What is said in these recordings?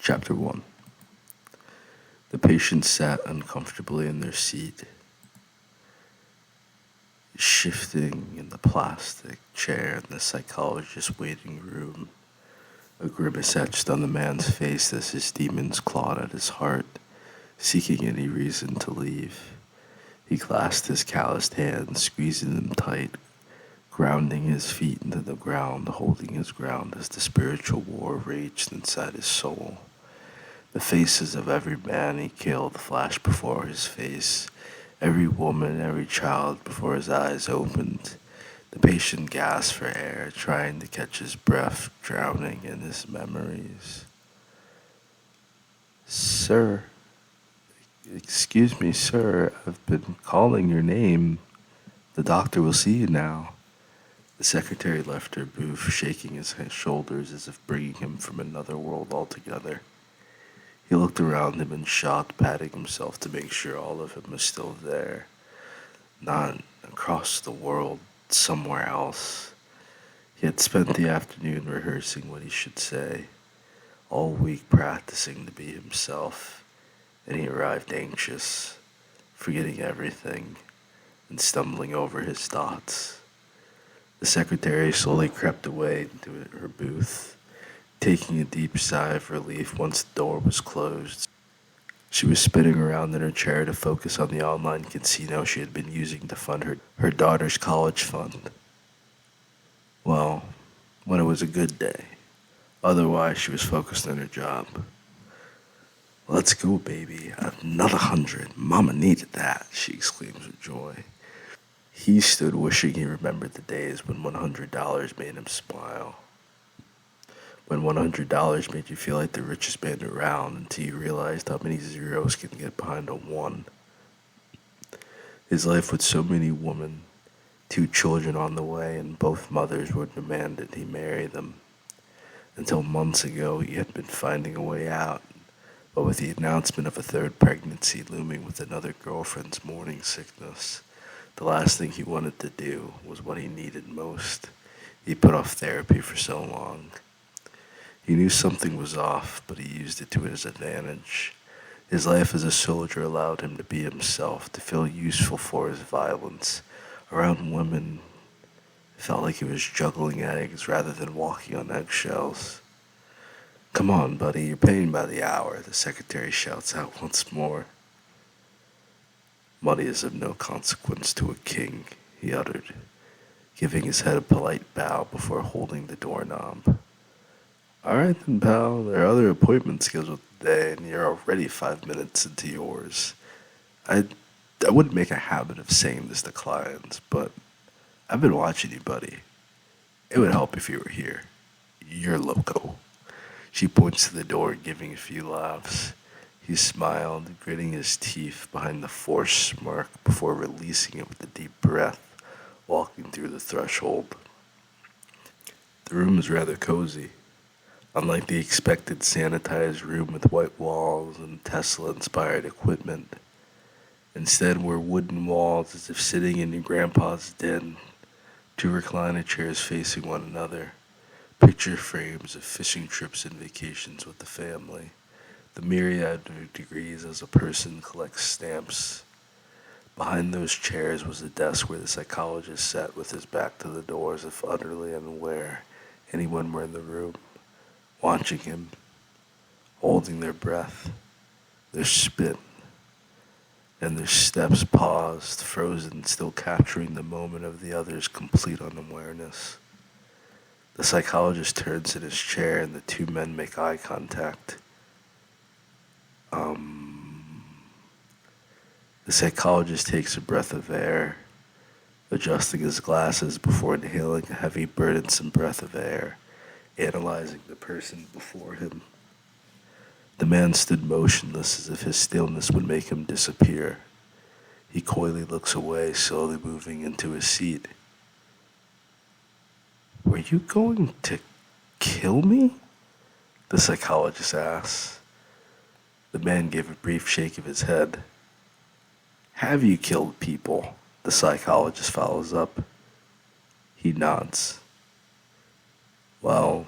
Chapter 1. The patient sat uncomfortably in their seat, shifting in the plastic chair in the psychologist's waiting room. A grimace etched on the man's face as his demons clawed at his heart, seeking any reason to leave. He clasped his calloused hands, squeezing them tight, grounding his feet into the ground, holding his ground as the spiritual war raged inside his soul. The faces of every man he killed flashed before his face, every woman, every child before his eyes opened. The patient gasped for air, trying to catch his breath, drowning in his memories. Sir, excuse me, sir, I've been calling your name. The doctor will see you now. The secretary left her booth, shaking his shoulders as if bringing him from another world altogether. He looked around him in shock, patting himself to make sure all of him was still there, not across the world, somewhere else. He had spent the afternoon rehearsing what he should say, all week practicing to be himself, and he arrived anxious, forgetting everything, and stumbling over his thoughts. The secretary slowly crept away into her booth, taking a deep sigh of relief once the door was closed. She was spinning around in her chair to focus on the online casino she had been using to fund her daughter's college fund. Well, when it was a good day. Otherwise, she was focused on her job. "Let's go, baby. Another 100. Mama needed that," she exclaimed with joy. He stood wishing he remembered the days when $100 made him smile. When $100 made you feel like the richest man around until you realized how many zeros can get behind a 1. His life with so many women, 2 children on the way, and both mothers were demanded he marry them. Until months ago, he had been finding a way out, but with the announcement of a 3rd pregnancy looming with another girlfriend's morning sickness, the last thing he wanted to do was what he needed most. He put off therapy for so long. He knew something was off, but he used it to his advantage. His life as a soldier allowed him to be himself, to feel useful for his violence. Around women, it felt like he was juggling eggs rather than walking on eggshells. "Come on, buddy, you're paying by the hour," the secretary shouts out once more. "Money is of no consequence to a king," he uttered, giving his head a polite bow before holding the doorknob. "All right then, pal, there are other appointments scheduled today, and you're already 5 minutes into yours. I wouldn't make a habit of saying this to clients, but I've been watching you, buddy. It would help if you were here. You're loco." She points to the door, giving a few laughs. He smiled, gritting his teeth behind the forced smirk before releasing it with a deep breath, walking through the threshold. The room is rather cozy. Unlike the expected sanitized room with white walls and Tesla-inspired equipment, instead were wooden walls as if sitting in your grandpa's den, 2 recliner chairs facing one another, picture frames of fishing trips and vacations with the family, the myriad of degrees as a person collects stamps. Behind those chairs was a desk where the psychologist sat with his back to the door as if utterly unaware anyone were in the room, watching him, holding their breath, their spit, and their steps paused, frozen, still capturing the moment of the other's complete unawareness. The psychologist turns in his chair and the 2 men make eye contact. The psychologist takes a breath of air, adjusting his glasses before inhaling a heavy, burdensome breath of air, analyzing the person before him. The man stood motionless as if his stillness would make him disappear. He coyly looks away, slowly moving into his seat. "Were you going to kill me?" the psychologist asks. The man gave a brief shake of his head. "Have you killed people?" the psychologist follows up. He nods. "Well,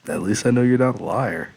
at least I know you're not a liar."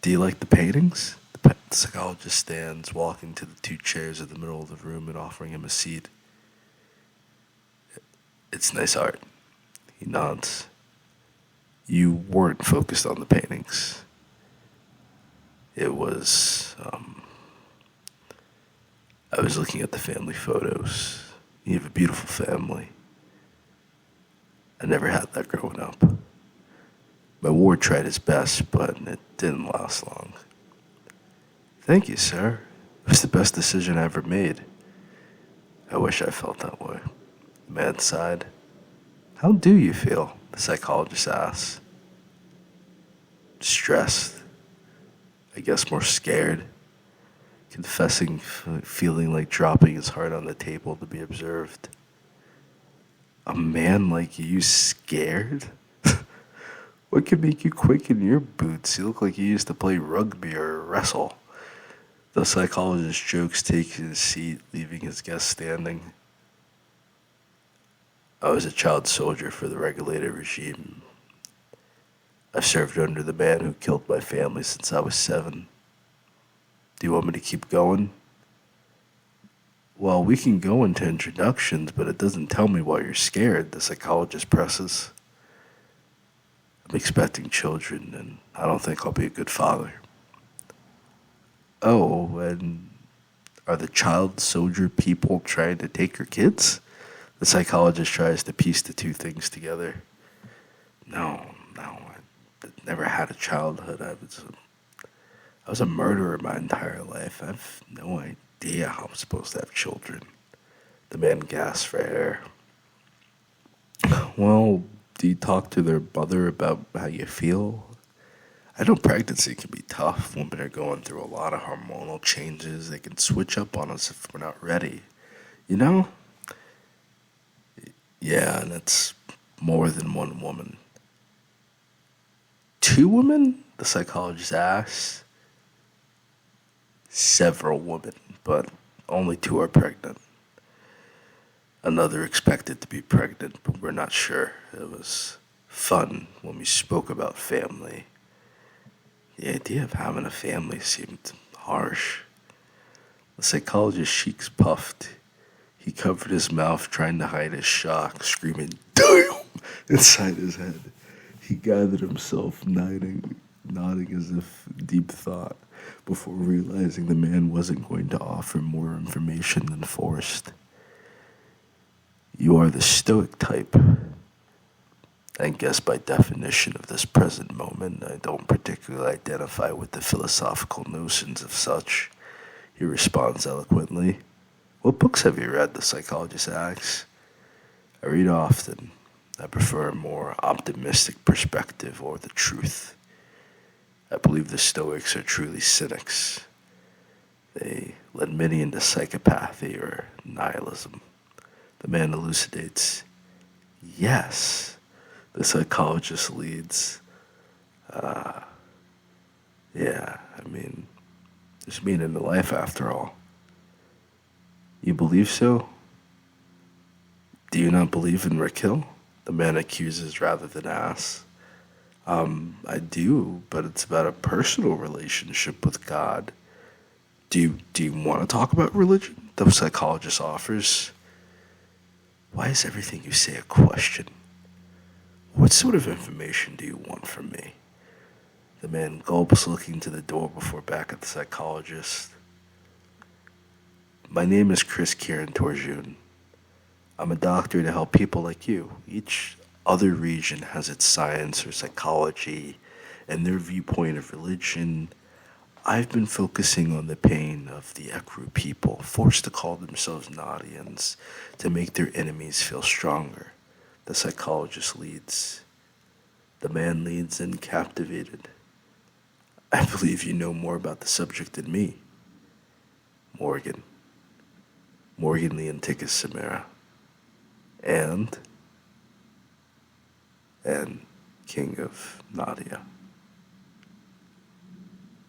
Do you like the paintings? The psychologist stands, walking to the two chairs in the middle of the room and offering him a seat. It's nice art. He nods. You weren't focused on the paintings. It was, I was looking at the family photos. You have a beautiful family. I never had that growing up. My ward tried his best, but it didn't last long. Thank you, sir. It was the best decision I ever made. I wish I felt that way. The man sighed. How do you feel? The psychologist asked. Stressed. I guess more scared. Confessing, feeling like dropping his heart on the table to be observed. A man like you scared? What could make you quick in your boots? You look like you used to play rugby or wrestle. The psychologist jokes, taking his seat, leaving his guest standing. I was a child soldier for the regulated regime. I've served under the man who killed my family since I was 7. Do you want me to keep going? Well, we can go into introductions, but it doesn't tell me why you're scared, the psychologist presses. I'm expecting children, and I don't think I'll be a good father. Oh, and are the child soldier people trying to take your kids? The psychologist tries to piece the two things together. No, I never had a childhood. I was a murderer my entire life. I have no idea how I'm supposed to have children. The man gasped for air. Well, do you talk to their mother about how you feel? I know pregnancy can be tough. Women are going through a lot of hormonal changes. They can switch up on us if we're not ready. You know? Yeah, and it's more than one woman. 2 women? The psychologist asked. Several women, but only 2 are pregnant. Another expected to be pregnant, but we're not sure. It was fun when we spoke about family. The idea of having a family seemed harsh. The psychologist's cheeks puffed. He covered his mouth, trying to hide his shock, screaming, "Damn!" inside his head. He gathered himself, nodding as if deep thought, before realizing the man wasn't going to offer more information than forced. You are the stoic type. I guess by definition of this present moment, I don't particularly identify with the philosophical notions of such. He responds eloquently. What books have you read? The psychologist asks. I read often. I prefer a more optimistic perspective or the truth. I believe the Stoics are truly cynics. They led many into psychopathy or nihilism. The man elucidates. Yes, the psychologist leads. Yeah, there's meaning to life after all. You believe so? Do you not believe in Raquel? The man accuses rather than asks. I do, but it's about a personal relationship with God. Do you want to talk about religion? The psychologist offers. Why is everything you say a question? What sort of information do you want from me? The man gulps, looking to the door before back at the psychologist. My name is Chris Kieran Torjun. I'm a doctor to help people like you. Each other region has its science or psychology and their viewpoint of religion. I've been focusing on the pain of the Ekru people, forced to call themselves Nadians to make their enemies feel stronger. The psychologist leads. The man leads and captivated. I believe you know more about the subject than me. Morgan the Antiquus Samara. And King of Nadia.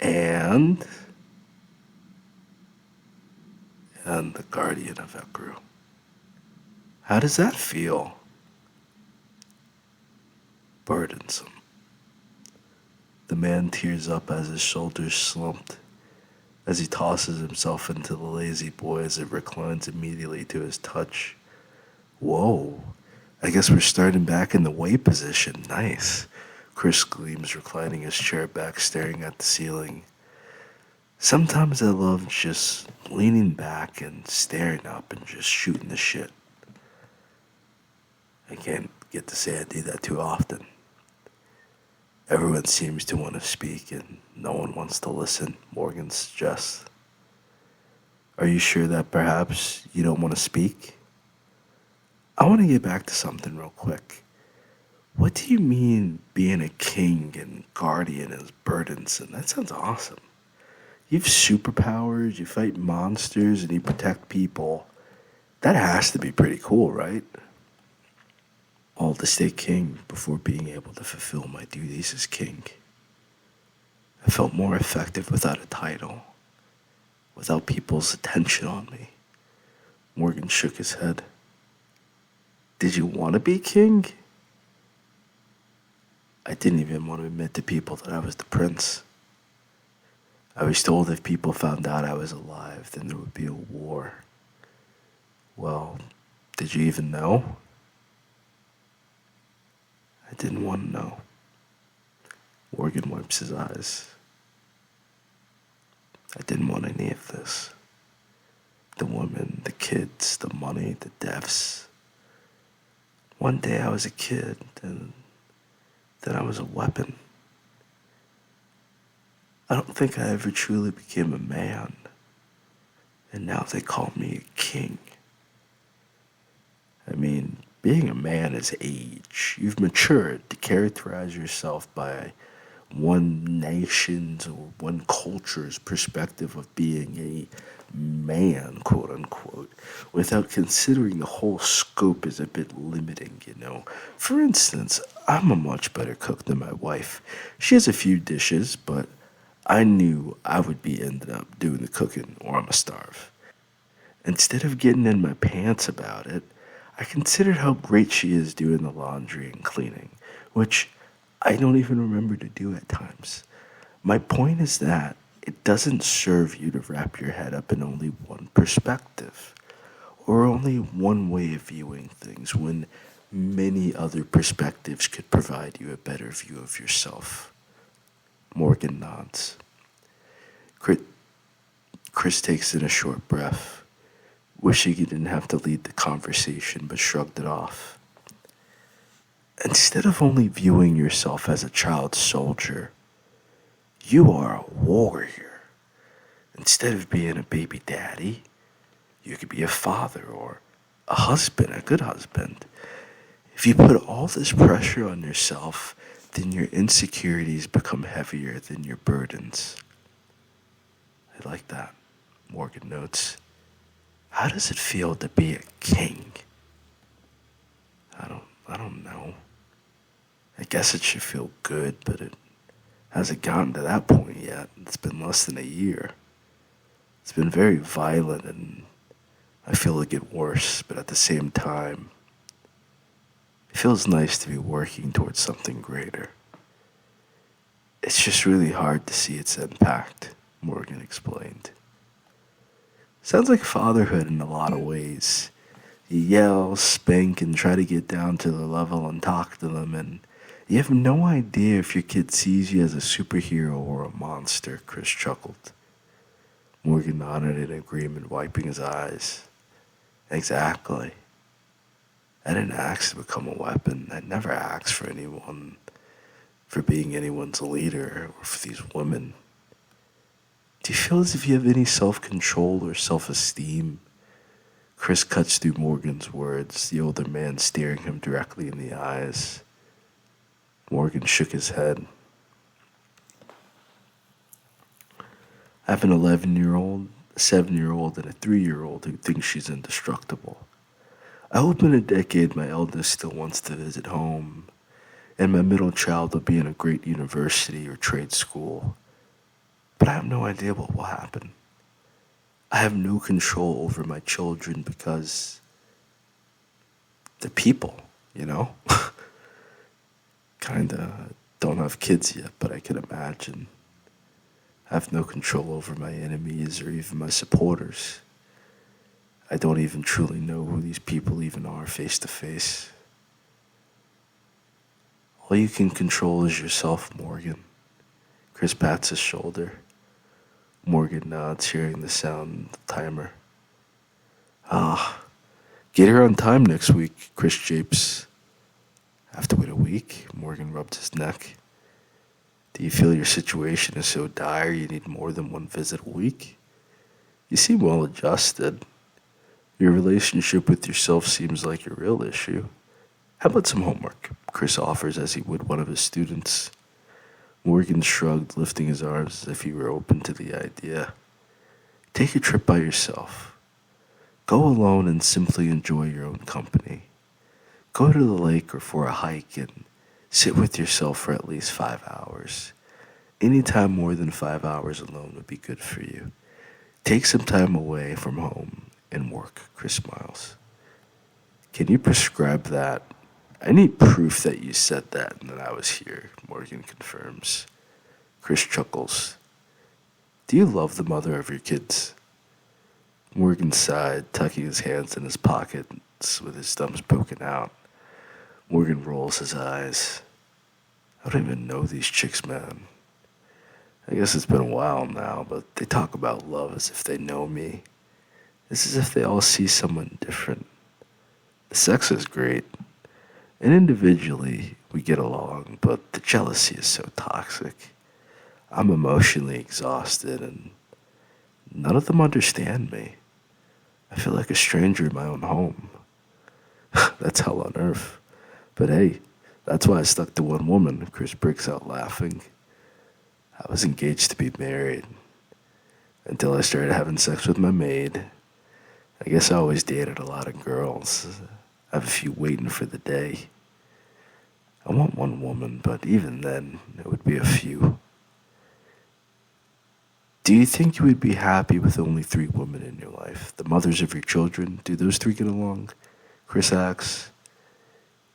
And the Guardian of Gaia. How does that feel? Burdensome. The man tears up as his shoulders slumped, as he tosses himself into the lazy boy as it reclines immediately to his touch. Whoa, I guess we're starting back in the way position. Nice. Chris gleams, reclining his chair back, staring at the ceiling. Sometimes I love just leaning back and staring up and just shooting the shit. I can't get to say I do that too often. Everyone seems to want to speak and no one wants to listen, Morgan suggests. Are you sure that perhaps you don't want to speak? I want to get back to something real quick. What do you mean being a king and guardian is burdensome? That sounds awesome. You have superpowers, you fight monsters, and you protect people. That has to be pretty cool, right? All to stay king before being able to fulfill my duties as king. I felt more effective without a title, without people's attention on me. Morgan shook his head. Did you want to be king? I didn't even want to admit to people that I was the prince. I was told if people found out I was alive, then there would be a war. Well, did you even know? I didn't want to know. Morgan wipes his eyes. I didn't want any of this. The woman, the kids, the money, the deaths. One day I was a kid, and then I was a weapon. I don't think I ever truly became a man. And now they call me a king. I mean, being a man is age. You've matured to characterize yourself by one nation's or one culture's perspective of being a man, quote unquote, without considering the whole scope is a bit limiting, you know. For instance, I'm a much better cook than my wife. She has a few dishes, but I knew I would be ended up doing the cooking or I'ma starve. Instead of getting in my pants about it, I considered how great she is doing the laundry and cleaning, which I don't even remember to do at times. My point is that it doesn't serve you to wrap your head up in only one perspective or only one way of viewing things when many other perspectives could provide you a better view of yourself. Morgan nods. Chris takes in a short breath, wishing he didn't have to lead the conversation, but shrugged it off. Instead of only viewing yourself as a child soldier, you are a warrior. Instead of being a baby daddy, you could be a father or a husband, a good husband. If you put all this pressure on yourself, then your insecurities become heavier than your burdens. I like that, Morgan notes. How does it feel to be a king? I don't know. I guess it should feel good, but it hasn't gotten to that point yet. It's been less than a year. It's been very violent and I feel it get worse, but at the same time, it feels nice to be working towards something greater. It's just really hard to see its impact, Morgan explained. Sounds like fatherhood in a lot of ways. You yell, spank, and try to get down to their level and talk to them, and you have no idea if your kid sees you as a superhero or a monster, Chris chuckled. Morgan nodded in agreement, wiping his eyes. Exactly. I didn't ask to become a weapon. I never asked for anyone, for being anyone's leader, or for these women. Do you feel as if you have any self-control or self-esteem? Chris cuts through Morgan's words, the older man staring him directly in the eyes. Morgan shook his head. I have an 11-year-old, a 7-year-old, and a 3-year-old who thinks she's indestructible. I hope in a decade my eldest still wants to visit home, and my middle child will be in a great university or trade school. But I have no idea what will happen. I have no control over my children because they're people, you know? Kinda don't have kids yet, but I can imagine. I have no control over my enemies or even my supporters. I don't even truly know who these people even are face to face. All you can control is yourself, Morgan. Chris pats his shoulder. Morgan nods, hearing the sound of the timer. Ah, get here on time next week, Chris japes. Have to wait a week? Morgan rubbed his neck. Do you feel your situation is so dire you need more than one visit a week? You seem well adjusted. Your relationship with yourself seems like your real issue. How about some homework? Chris offers as he would one of his students. Morgan shrugged, lifting his arms as if he were open to the idea. Take a trip by yourself. Go alone and simply enjoy your own company. Go to the lake or for a hike and sit with yourself for at least 5 hours. Any time more than 5 hours alone would be good for you. Take some time away from home and work, Chris smiles. Can you prescribe that? I need proof that you said that and that I was here, Morgan confirms. Chris chuckles. Do you love the mother of your kids? Morgan sighed, tucking his hands in his pockets with his thumbs poking out. Morgan rolls his eyes. I don't even know these chicks, man. I guess it's been a while now, but they talk about love as if they know me. It's as if they all see someone different. The sex is great, and individually we get along, but the jealousy is so toxic. I'm emotionally exhausted, and none of them understand me. I feel like a stranger in my own home. That's hell on earth. But hey, that's why I stuck to one woman, Chris breaks out laughing. I was engaged to be married until I started having sex with my maid. I guess I always dated a lot of girls. I have a few waiting for the day. I want one woman, but even then, it would be a few. Do you think you would be happy with only 3 women in your life? The mothers of your children? Do those 3 get along? Chris asks.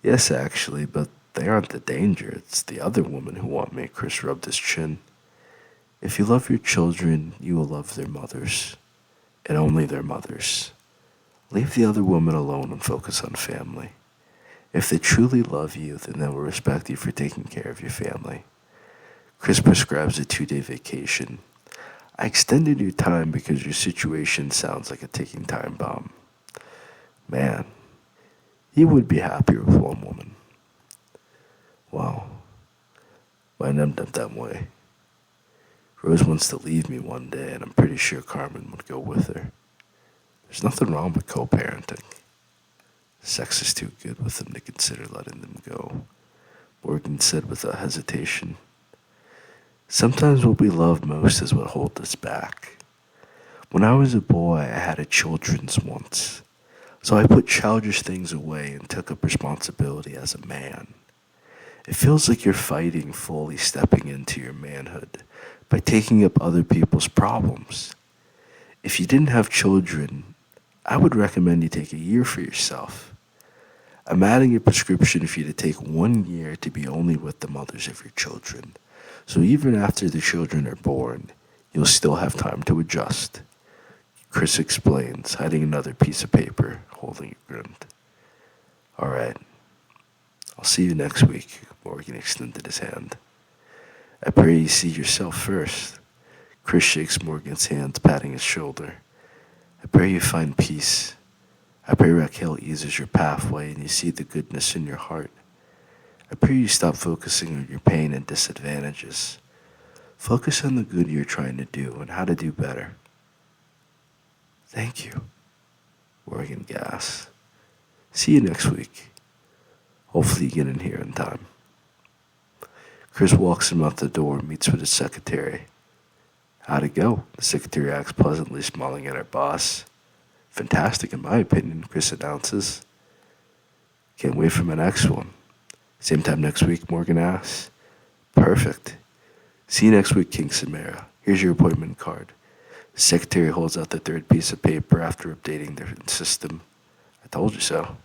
Yes, actually, but they aren't the danger. It's the other women who want me, Chris rubbed his chin. If you love your children, you will love their mothers. And only their mothers. Leave the other women alone and focus on family. If they truly love you, then they will respect you for taking care of your family. Chris prescribes a 2-day vacation. I extended your time because your situation sounds like a ticking time bomb. Man, you would be happier with one woman. Wow. Mine ended up that way. Rose wants to leave me one day, and I'm pretty sure Carmen would go with her. There's nothing wrong with co-parenting. Sex is too good with them to consider letting them go, Morgan said without hesitation. Sometimes what we love most is what holds us back. When I was a boy, I had a children's once. So I put childish things away and took up responsibility as a man. It feels like you're fighting fully stepping into your manhood by taking up other people's problems. If you didn't have children, I would recommend you take a year for yourself. I'm adding a prescription for you to take 1 year to be only with the mothers of your children. So even after the children are born, you'll still have time to adjust. Chris explains, hiding another piece of paper, holding it grinned. All right. I'll see you next week, Morgan extended his hand. I pray you see yourself first. Chris shakes Morgan's hand, patting his shoulder. I pray you find peace. I pray Raquel eases your pathway and you see the goodness in your heart. I pray you stop focusing on your pain and disadvantages. Focus on the good you're trying to do and how to do better. Thank you, Morgan gasps. See you next week. Hopefully you get in here in time. Chris walks him out the door and meets with his secretary. How'd it go? The secretary asks, pleasantly smiling at her boss. Fantastic, in my opinion, Chris announces. Can't wait for my next one. Same time next week, Morgan asks. Perfect. See you next week, King Samara. Here's your appointment card. The secretary holds out the 3rd piece of paper after updating their system. I told you so.